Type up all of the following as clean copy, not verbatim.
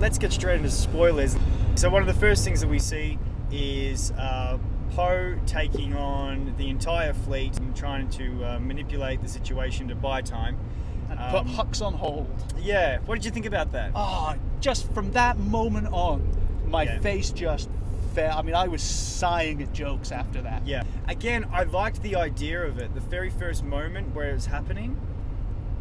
let's get straight into spoilers. So one of the first things that we see is Poe taking on the entire fleet and trying to manipulate the situation to buy time. And put Hux on hold. Yeah, what did you think about that? Oh, just from that moment on, my face just fell. I mean, I was sighing at jokes after that. Yeah. Again, I liked the idea of it. The very first moment where it was happening,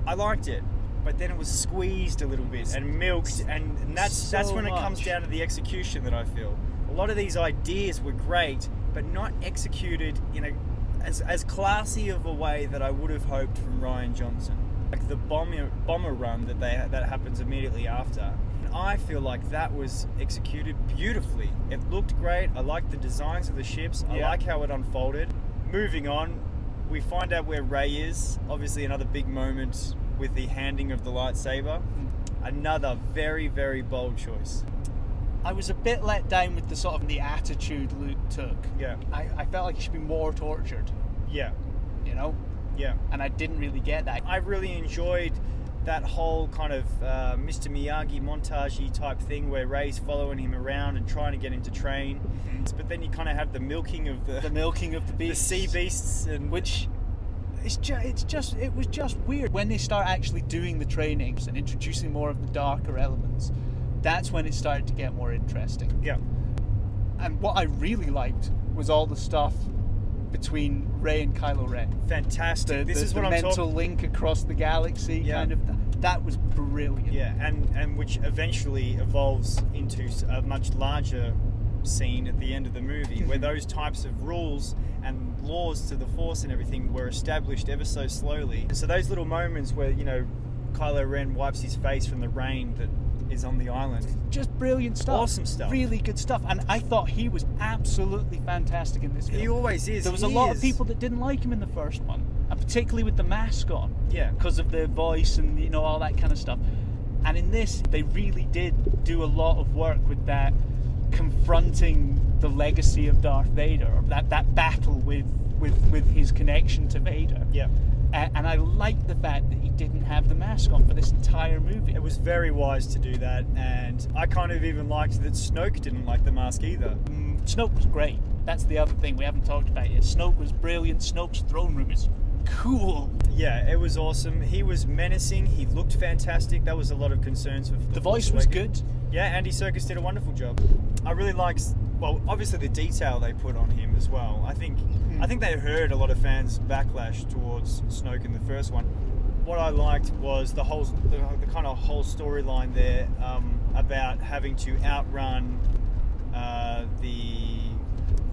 I liked it. But then it was squeezed a little bit and milked, and that's when it comes down to the execution that I feel. A lot of these ideas were great, but not executed in as classy of a way that I would have hoped from Rian Johnson. Like the bomber run that happens immediately after. I feel like that was executed beautifully. It looked great. I liked the designs of the ships. I like how it unfolded. Moving on, we find out where Rey is. Obviously another big moment with the handing of the lightsaber. Another very, very bold choice. I was a bit let down with the attitude Luke took. Yeah. I felt like he should be more tortured. Yeah. You know? Yeah. And I didn't really get that. I really enjoyed that whole kind of Mr. Miyagi montage-y type thing where Rey's following him around and trying to get him to train. Mm-hmm. But then you kind of have the milking of the beasts. The sea beasts, and which it was just weird. When they start actually doing the trainings and introducing more of the darker elements, that's when it started to get more interesting. Yeah. And what I really liked was all the stuff between Rey and Kylo Ren. Fantastic. This is what I'm talking. The mental link across the galaxy, kind of. That was brilliant. Yeah, and which eventually evolves into a much larger scene at the end of the movie, where those types of rules and laws to the Force and everything were established ever so slowly. So those little moments where, Kylo Ren wipes his face from the rain that is on the island. Just brilliant stuff. Awesome stuff. Really good stuff. And I thought he was absolutely fantastic in this film. He always is. There was a lot of people that didn't like him in the first one, and particularly with the mask on. Yeah. Because of the voice and all that kind of stuff. And in this, they really did do a lot of work with that, confronting the legacy of Darth Vader, or that battle with his connection to Vader. Yeah. And I liked the fact that he didn't have the mask on for this entire movie. It was very wise to do that, and I kind of even liked that Snoke didn't like the mask either. Snoke was great. That's the other thing we haven't talked about yet. Snoke was brilliant. Snoke's throne room is cool. Yeah, it was awesome. He was menacing. He looked fantastic. That was a lot of concerns for the voice was good. Yeah, Andy Serkis did a wonderful job. I really liked, obviously the detail they put on him as well. I think they heard a lot of fans' backlash towards Snoke in the first one. What I liked was the kind of whole storyline there about having to outrun the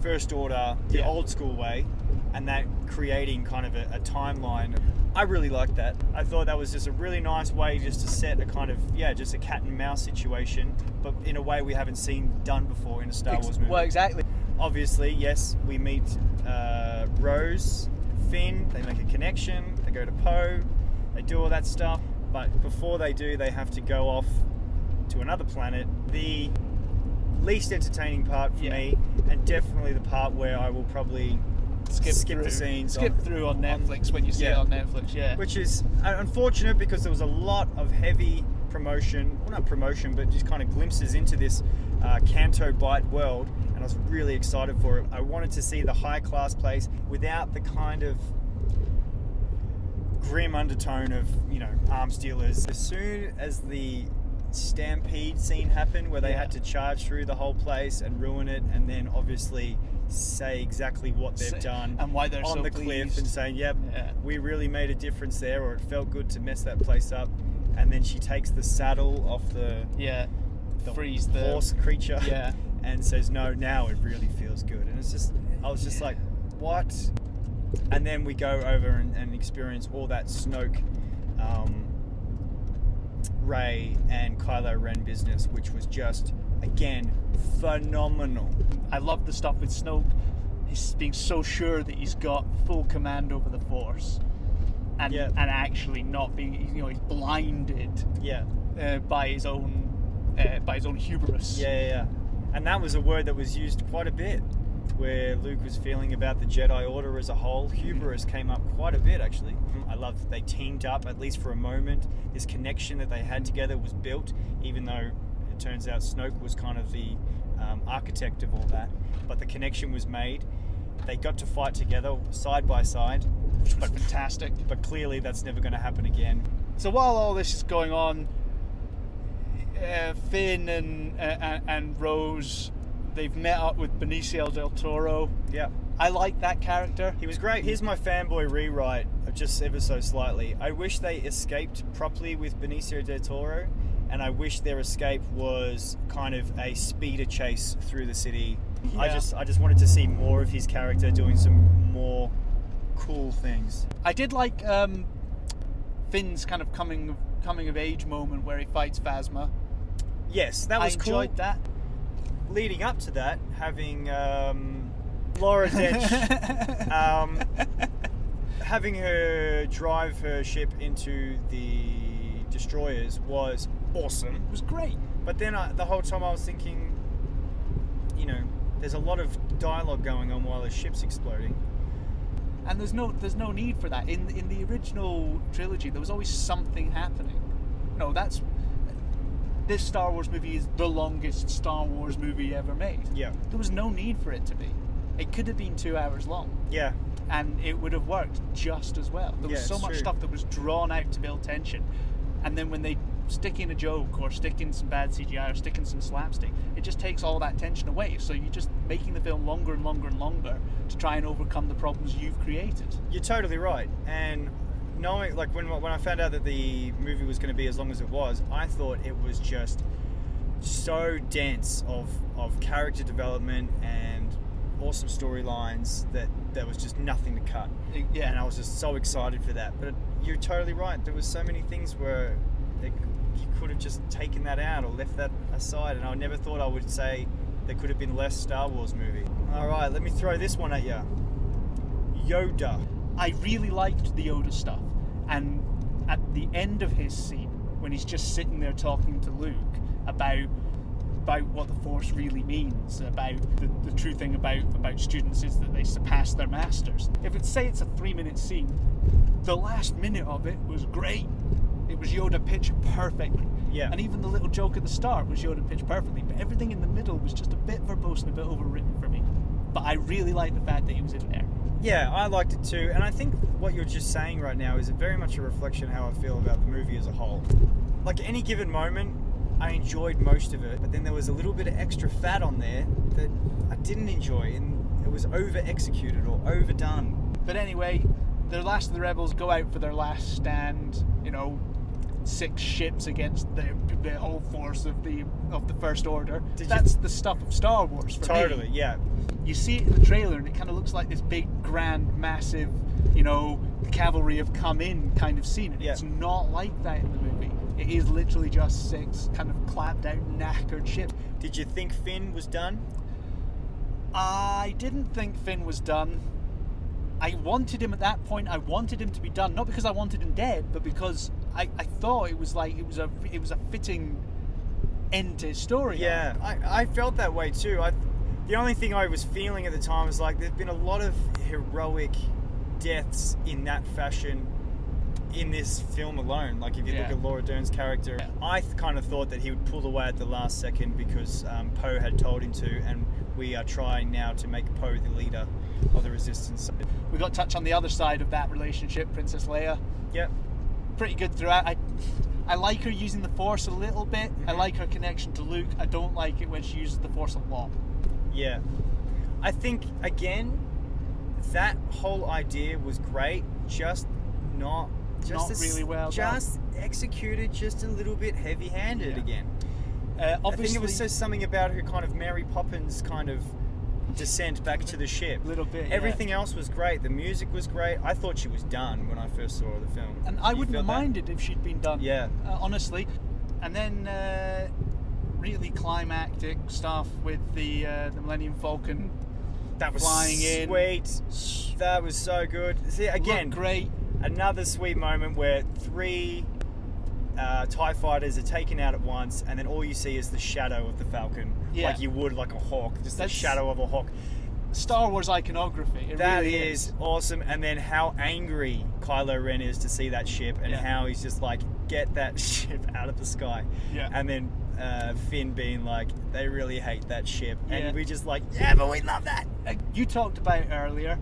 First Order the old school way, and that creating kind of a timeline. I really liked that. I thought that was just a really nice way just to set a kind of, just a cat and mouse situation, but in a way we haven't seen done before in a Star Wars movie. Well, exactly. Obviously, yes, we meet Rose, Finn, they make a connection, they go to Poe, they do all that stuff, but before they do, they have to go off to another planet. The least entertaining part for me, and definitely the part where I will probably skip the scenes. Skip through on Netflix when you see it on Netflix, Which is unfortunate because there was a lot of heavy promotion, well not promotion, but just kind of glimpses into this Canto Bight world, and I was really excited for it. I wanted to see the high class place without the kind of grim undertone of, arms dealers. As soon as the stampede scene happened where they had to charge through the whole place and ruin it, and then obviously say exactly what they've done and why they're on so the pleased. cliff and saying, we really made a difference there, or it felt good to mess that place up. And then she takes the saddle off the freeze the horse creature Yeah. and says, no, now it really feels good. And it's just, I was just like, what? And then we go over and experience all that Snoke, Rey and Kylo Ren business, which was just, again, phenomenal. I love the stuff with Snoke. He's being so sure that he's got full command over the Force, and actually not being, he's blinded by his own hubris. And that was a word that was used quite a bit, where Luke was feeling about the Jedi Order as a whole. Hubris came up quite a bit, actually. I love that they teamed up, at least for a moment. This connection that they had together was built, even though it turns out Snoke was kind of the architect of all that. But the connection was made. They got to fight together side by side, which was fantastic. But clearly that's never going to happen again. So while all this is going on, Finn and Rose, they've met up with Benicio del Toro. Yeah. I like that character. He was great. Here's my fanboy rewrite, just ever so slightly. I wish they escaped properly with Benicio del Toro, and I wish their escape was kind of a speeder chase through the city. Yeah. I just wanted to see more of his character doing some more cool things. I did like Finn's kind of coming of age moment where he fights Phasma. Yes, that was cool. I enjoyed that. Leading up to that, having Laura Dench, having her drive her ship into the destroyers was awesome. It was great. But then the whole time I was thinking, you know, there's a lot of dialogue going on while the ship's exploding. And there's no need for that. In the original trilogy, there was always something happening. No, this Star Wars movie is the longest Star Wars movie ever made. Yeah. There was no need for it to be. It could have been 2 hours long. Yeah. And it would have worked just as well. There was so much stuff that was drawn out to build tension. And then when they stick in a joke or stick in some bad CGI or stick in some slapstick, it just takes all that tension away. So you're just making the film longer and longer and longer to try and overcome the problems you've created. You're totally right. And knowing, like, when I found out that the movie was going to be as long as it was, I thought it was just so dense of character development and awesome storylines that there was just nothing to cut. Yeah. And I was just so excited for that. But you're totally right. There was so many things where you could have just taken that out or left that aside. And I never thought I would say there could have been less Star Wars movie. All right, let me throw this one at you. Yoda. I really liked the Yoda stuff. And at the end of his scene, when he's just sitting there talking to Luke about what the Force really means, about the true thing about students is that they surpass their masters. If it's a 3-minute scene, the last minute of it was great. It was Yoda pitched perfectly. Yeah. And even the little joke at the start was Yoda pitched perfectly, but everything in the middle was just a bit verbose and a bit overwritten for me. But I really liked the fact that he was in there. Yeah, I liked it too, and I think what you're just saying right now is very much a reflection of how I feel about the movie as a whole. Like, any given moment, I enjoyed most of it, but then there was a little bit of extra fat on there that I didn't enjoy, and it was over-executed or overdone. But anyway, the last of the rebels go out for their last stand, 6 ships against the whole force of the First Order. That's the stuff of Star Wars for me. Totally, yeah. You see it in the trailer and it kind of looks like this big, grand, massive, the cavalry have come in kind of scene. And It's not like that in the movie. It is literally just 6 kind of clapped out, knackered ships. Did you think Finn was done? I didn't think Finn was done. I wanted him at that point. I wanted him to be done, not because I wanted him dead, but because I thought it was a fitting end to his story. Yeah, I felt that way too. The only thing I was feeling at the time was like there's been a lot of heroic deaths in that fashion in this film alone. Like if you look at Laura Dern's character, I kind of thought that he would pull away at the last second because Poe had told him to, and we are trying now to make Poe the leader of the Resistance. We got to touch on the other side of that relationship, Princess Leia. Yep. Pretty good throughout. I like her using the Force a little bit. I like her connection to Luke. I don't like it when she uses the Force a lot. Yeah. I think, again, that whole idea was great, just not really well just done. Executed just a little bit heavy-handed again. Obviously, I think it was something about her kind of Mary Poppins kind of descent back to the ship. A little bit. Everything else was great. The music was great. I thought she was done when I first saw the film. And I wouldn't have minded if she'd been done. Yeah. Honestly. And then really climactic stuff with the Millennium Falcon. That was flying in. Sweet. That was so good. See, again, looked great. Another sweet moment where 3 TIE fighters are taken out at once, and then all you see is the shadow of the Falcon, like you would like a hawk, just the shadow of a hawk. Star Wars iconography. That really is awesome. And then how angry Kylo Ren is to see that ship, and how he's just like, get that ship out of the sky. Yeah. And then Finn being like, they really hate that ship, Yeah. and we just like, yeah, but we love that. You talked about earlier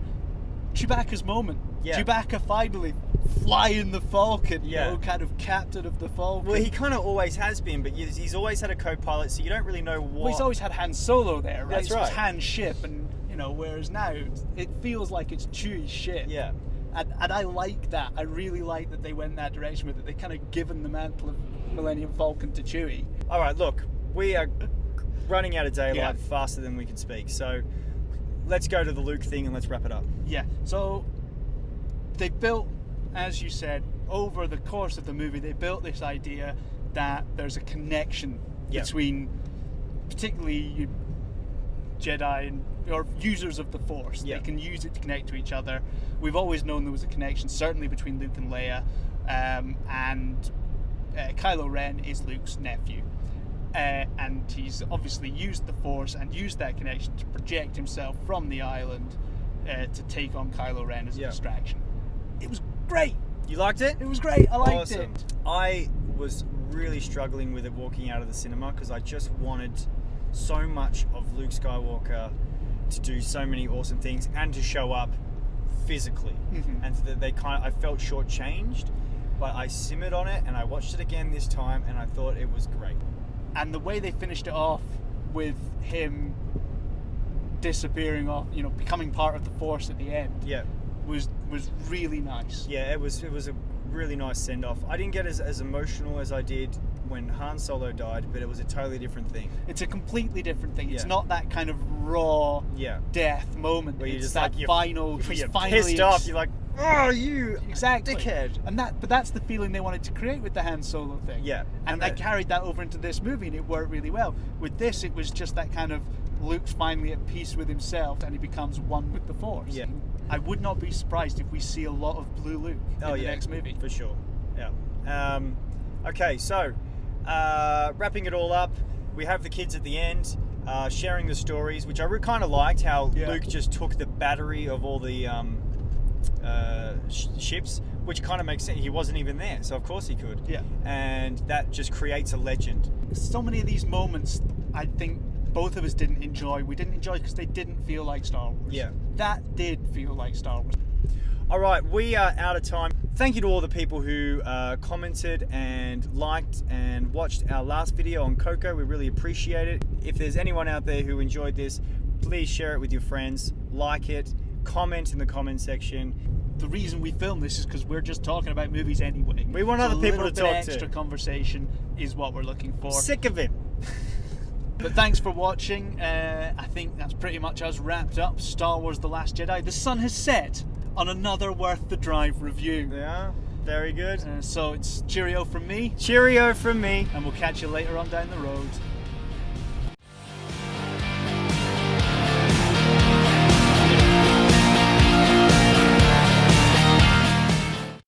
Chewbacca's moment. Yeah. Chewbacca finally flying the Falcon, Yeah. you know, kind of captain of the Falcon. Well, he kind of always has been, but he's always had a co-pilot, so you don't really know what. Well, he's always had Han Solo there, right? That's So it's right. Han's ship, and you know, whereas now it feels like it's Chewie's ship. Yeah. And I like that. I really like that they went that direction with it. They kind of given the mantle of Millennium Falcon to Chewie. All right, look, we are running out of daylight Yeah. faster than we can speak, so let's go to the Luke thing and let's wrap it up. Yeah. So they built, as you said, over the course of the movie, they built this idea that there's a connection Yeah. between, particularly you Jedi and or users of the Force. Yeah. They can use it to connect to each other. We've always known there was a connection, certainly between Luke and Leia, and Kylo Ren is Luke's nephew. And he's obviously used the Force and used that connection to project himself from the island to take on Kylo Ren as a Yeah. distraction. It was great. You liked it? It was great. I liked Awesome. it. I was really struggling with it walking out of the cinema because I just wanted so much of Luke Skywalker to do so many awesome things and to show up physically. Mhm. And that I felt shortchanged, but I simmered on it and I watched it again this time and I thought it was great. And the way they finished it off with him disappearing off, you know, becoming part of the Force at the end, Yeah. was really nice. Yeah, it was a really nice send off. I didn't get as emotional as I did when Han Solo died, but it was a totally different thing. It's a completely different thing. It's Yeah. not that kind of raw Yeah. death moment. Where you're It's just that like, final, when he's you're finally pissed off, you're like, oh, you exactly dickhead. but that's the feeling they wanted to create with the Han Solo thing. Yeah. and they carried that over into this movie, and it worked really well. With this, it was just that kind of Luke's finally at peace with himself, and he becomes one with the Force. Yeah. I would not be surprised if we see a lot of Blue Luke in the next movie. For sure. Yeah. Okay, so wrapping it all up, we have the kids at the end sharing the stories, which I kind of liked how Yeah. Luke just took the battery of all the ships, which kind of makes sense. He wasn't even there, so of course he could. Yeah. And that just creates a legend. So many of these moments, I think both of us didn't enjoy. We didn't enjoy because they didn't feel like Star Wars. Yeah. That did feel like Star Wars. All right, we are out of time. Thank you to all the people who commented and liked and watched our last video on Coco. We really appreciate it. If there's anyone out there who enjoyed this, please share it with your friends, like it, comment in the comment section. The reason we film this is because we're just talking about movies anyway. We want So other people to a little bit talk extra to. conversation is what we're looking for. Sick of it. But thanks for watching. I think that's pretty much us wrapped up. Star Wars: The Last Jedi. The sun has set on another worth the drive review. Yeah, very good. So it's cheerio from me, Cheerio from me. and we'll catch you later on down the road.